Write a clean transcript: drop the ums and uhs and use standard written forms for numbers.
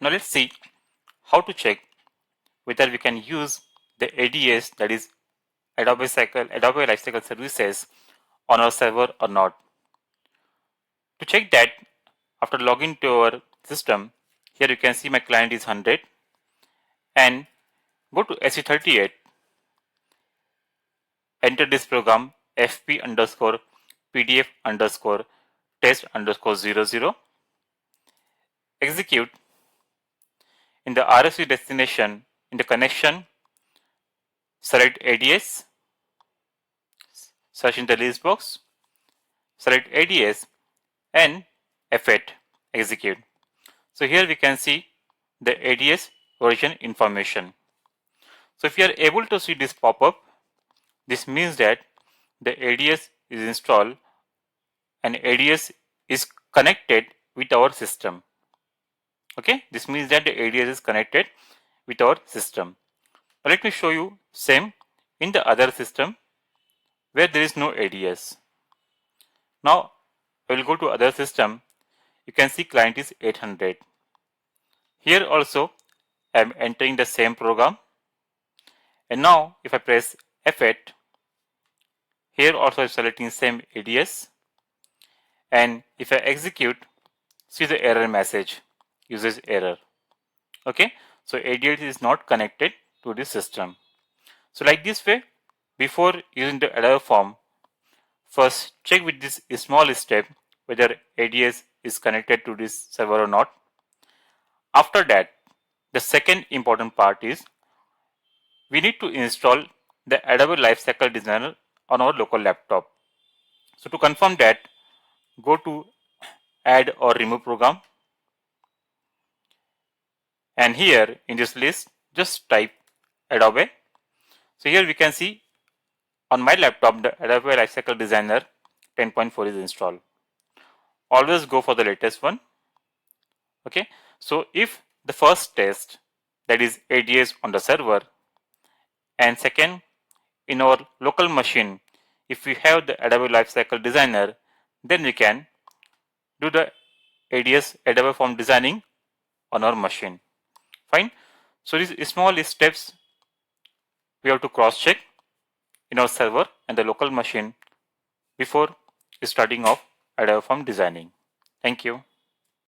Now let's see how to check whether we can use the ADS, that is Adobe Lifecycle Services, on our server or not. To check that, after logging to our system, here you can see my client is 100 and go to SE38, enter this program fp underscore pdf underscore test underscore 00, execute. In the RFC destination, in the connection, select ADS, search in the list box, select ADS and F8, execute. So here we can see the ADS version information. So if you are able to see this pop-up, this means that the ADS is installed and ADS is connected with our system. Okay, this means that the ADS is connected with our system. Now let me show you same in the other system where there is no ADS. Now I will go to other system. You can see client is 800. Here also I am entering the same program, and now if I press F8, here also I am selecting same ADS, and if I execute, see the error message, uses error. Okay, so ADS is not connected to the system. So like this way, before using the Adobe form, first check with this small step whether ADS is connected to this server or not. After that, the second important part is we need to install the Adobe Lifecycle Designer on our local laptop. So to confirm that, go to Add or Remove Program, and here in this list just type Adobe. So here we can see on my laptop the Adobe Lifecycle Designer 10.4 is installed. Always go for the latest one. Okay, so if the first test, that is ADS on the server, and second in our local machine, if we have the Adobe Lifecycle Designer, then we can do the ADS Adobe form designing on our machine. Fine. So these small steps we have to cross check in our server and the local machine before starting off Adobe form designing. Thank you.